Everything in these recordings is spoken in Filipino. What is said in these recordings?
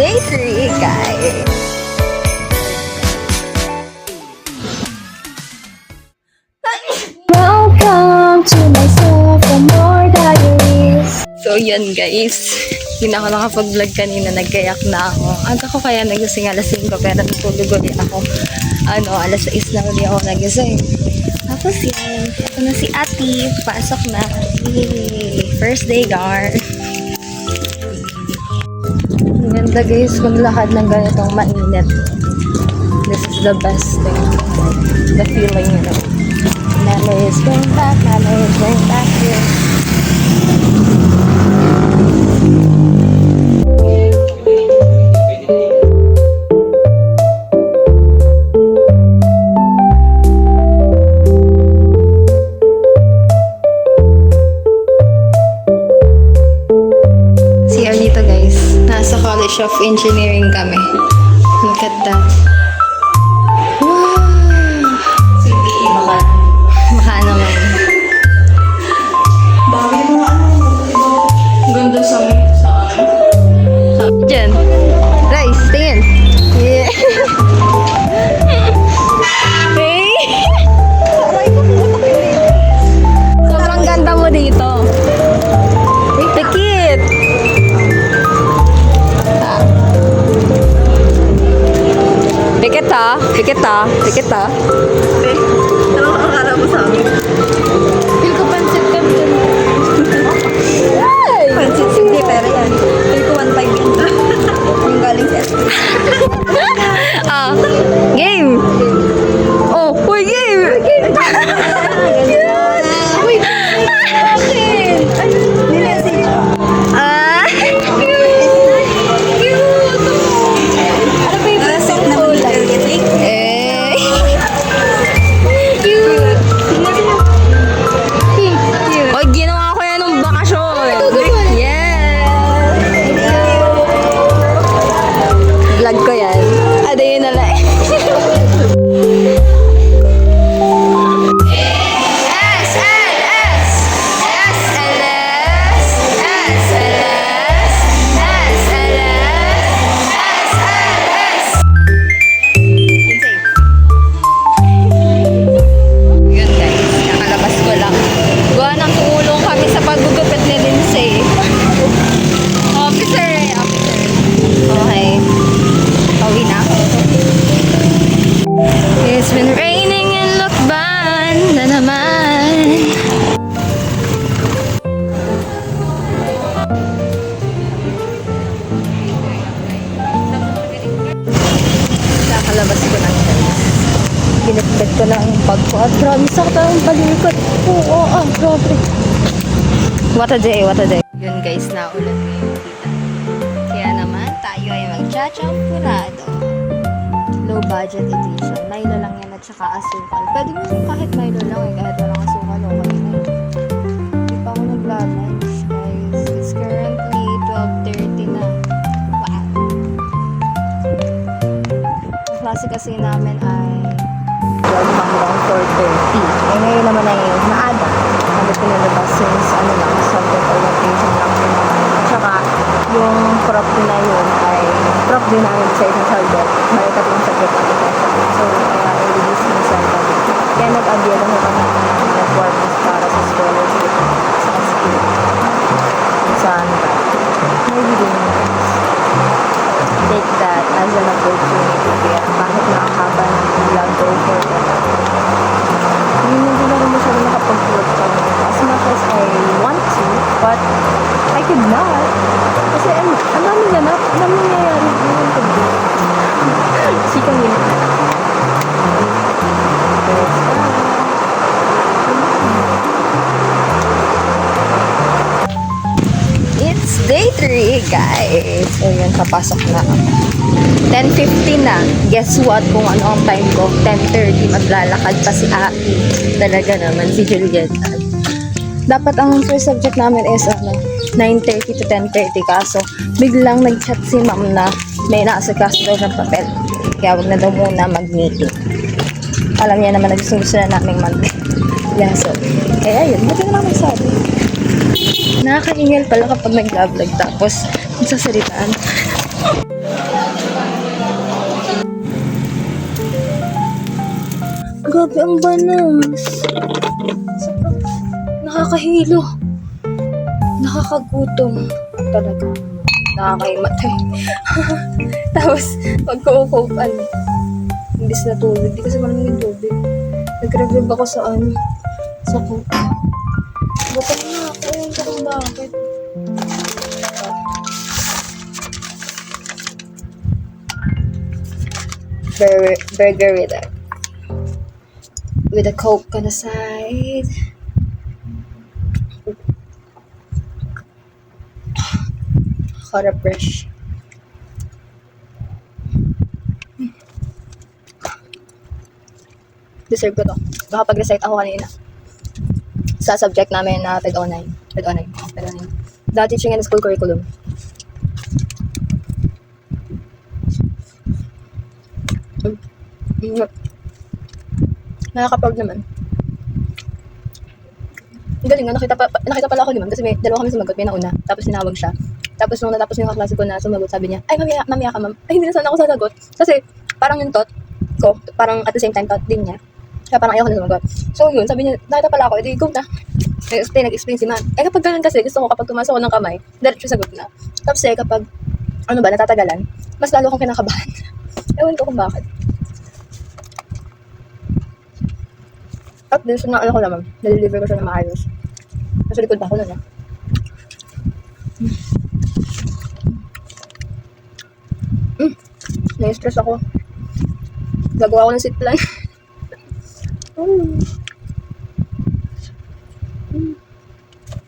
day 3, guys. Welcome to my sophomore diaries. So yun guys, hindi na ako nakapag-vlog kanina, nagkayak na ako. Aga ko kaya nagising alas 5 pero natulog ulit ako. Alas 6 na ulit ako nagising. Tapos yan, ito na si Ate, pasok na. Yay! First day guard. Ang ganda guys, maglakad ng ganitong mainit. This is the best thing. The feeling, you know. Memories bring back here. CR dito guys. Nasa College of Engineering kami. Look at that. Baka naman. Bagay mga ganda sa Diyan. Rice, tingin. Yeah. Hey! Sobrang ganda mo dito. Pikit! Pikit ha? Pikit ha? Pikit ha? Ano ang akala mo sa amin? Feel ko pansit ka dun. Ay! Pansit, hindi, pero yan. Feel ko 1.5 yan. Yung galing sa SK. Game! Oh, uy, game! Game! Uy, bakit? Message. Cute! Ano ba yung Set na kulay. Eh! Cute! Cute! Oy, ginawa ko yan nung bakasyon! Yes! Vlog ko yan. Yun na lang. Yun guys, nakalabas ko lang. Gawa ng tumulong kami sa paggugupit ni Lindsay. Officer. Okay. Pauwi na ako. It's been raining in Lucban na naman. Nakalabas ko lang guys. Binitbit ko lang yung bag ko at grabe sakta ang palikot. Oo, grabe. What a day, what a day. Yun guys, naulan ngayon kita. Kaya naman tayo ay magchachampurado. Low budget edition. Milo lang yan at saka asukal. Pwede mo yung kahit Milo lang eh. Kahit walang asukal, okay na yun. Hindi pa ako nagla-lunch guys. It's currently 12:30 na. Wow. Ang klase kasi namin ay 12 hanggang 4:30. Eh ngayon naman ay maaga. Ano pinalabas since subject orientation lang din naman. At saka yung prop din na yun ay prop din namin sa isang subject. Balik at yung subject ang isa. So kaya i-release minsan kami. Kaya nag-abya lang naman ng requirements para sa scholarship sa skill. Saan ba? Maybe din take that as an opportunity. Kaya kahit nakakaba ng vlog, go for it. Hindi na rin masyado nakapag-vlog kami. As much as I want to, but I could not. Kasi ang dami ganap, ang dami nangyayari ngayon pag-vlog. Chika nila. It's day 3, guys. So, yun, papasok na ako. 10:50 na. Guess what? Kung ano ang time ko. 10:30. Maglalakad pa si Aki. Talaga naman, si Julieta. Dapat ang first subject namin is 9:30 to 10:30. Kaso, biglang nag-chat si ma'am na may naasikaso daw ng papel. Kaya wag na daw muna mag-meeting. Alam niya naman na gusto na namin mag-lesson. Kaya yun, buti na naman sabi. Nakaka-email pala kapag nag-vlog tapos nagsasalitaan. Grabe ang banas. Sobrang nakakahilo. Nakakagutom. Talaga. Nakakaimatay. Tapos, pagka-ukopan, imbis na tubig. Di kasi malamig yung tubig. Nag-regrib ako sa sa coke. Gutom na ako. Ewan ko kung bakit. Burger with a coke on the side. Hot brush. Deserve ko to. Nakapag-recite ako kanina sa subject namin na PED-09. The teaching and school curriculum. Nakaka-proud naman. Ang galing nga, nakita pala ako ni ma'am kasi may dalawa kami sumagot, may nauna, tapos sinawag siya. Tapos nung natapos yung kaklase ko na sumagot, sabi niya, ay mamaya ka ma'am. Ay hindi na sana ako sasagot. Kasi parang yung thought ko, parang at the same time thought din niya. Kaya parang ayaw ko na sumagot. So yun, sabi niya, nakita pala ako, edi go na. Nag-explain si ma'am. Eh kapag ganun kasi, gusto ko kapag tumasok ko ng kamay, diretso sagot na. Tapos kapag, natatagalan, mas lalo akong kinakabahan. Ewan ko kung bakit. At least, ko naman, naliliver ko siya na maayos. Nasa likod pa ako nun, Na-stress ako. Gagawa ako ng sit plan.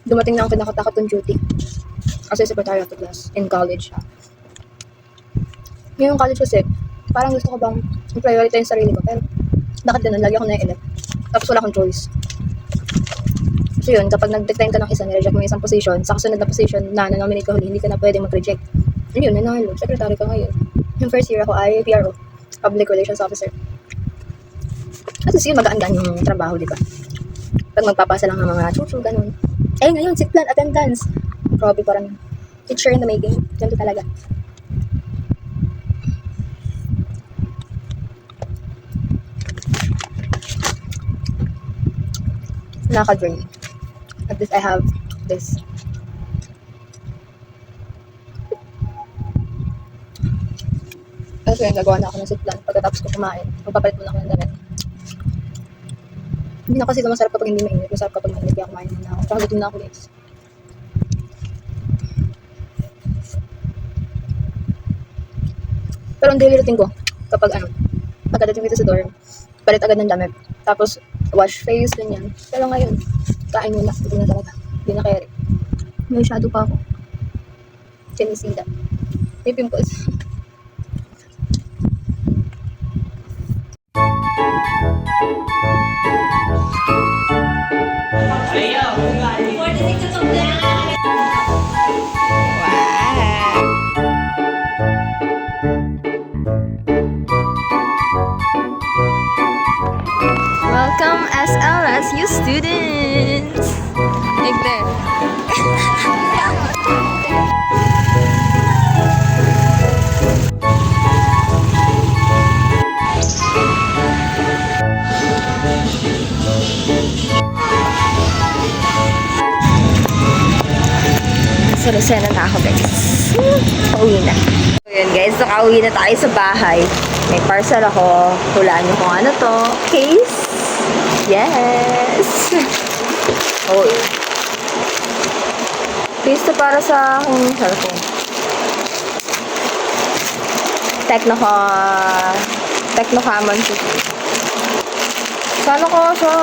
Dumating na ang pinakatakot ng duty. Kasi secretary of the class in college siya. Ngayong college kasi, parang gusto ko bang i-priority yung sarili ko. Pero, bakit ganun? Lagi ako na-elect. Tapos wala akong choice. So yun, kapag nag-decline ka ng isa, nireject mo yung isang position, sa kasunod na position na nominate ka huli, hindi ka na pwede mag-reject. Yun, nanalo. Secretary ka ngayon. Yung first year ako ay PRO, Public Relations Officer. At least yun, magaan-gaan yung trabaho, di ba? Pag magpapasa lang ng mga chuchu, ganun. Eh, ngayon, sit plan, attendance. Grabe, parang teacher in the making. Ganito talaga. Nakaka-drain. At least I have this. Kasi gagawa na ako ng sit plan. Pagkatapos ko kumain, magpapalit muna ako ng damit. Hindi na kasi masarap kapag hindi mainit. Masarap kapag mainit. Kaya kumain muna ako. Tsaka gutom na ako, guys. Pero ang daily routine ko, kapag pagkadating dito sa dorm, palit agad ng damit. Tapos, wash face, ganyan. Pero ngayon, kain muna. Hindi na talaga. Hindi na carry. May shadow pa ako. Can you see that? May pimples. Welcome SLSU students! Like there. Salusena na ako, guys. Pauwi na. So yun, guys. Nakauwi na tayo sa bahay. May parcel ako. Hulaan nyo kung ano to. Case. Yes! Oh. Case to para sa aking cellphone. Technocommon 50. Sana ko siya?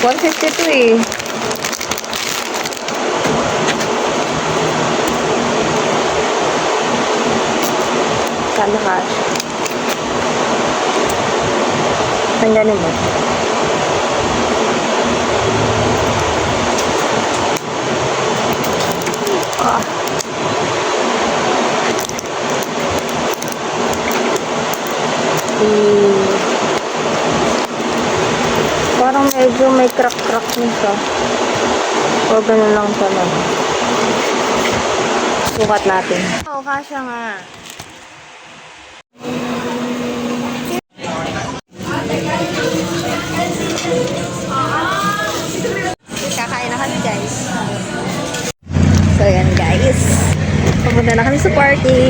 152 eh. Sana ka. Tanggalin mo. Ah. Parang medyo may crack-crack na siya. O ganun lang pala. Sukat natin. Oo, kasya nga. Kakain na kami, guys. So, yan, guys. Pumunta na kami sa party.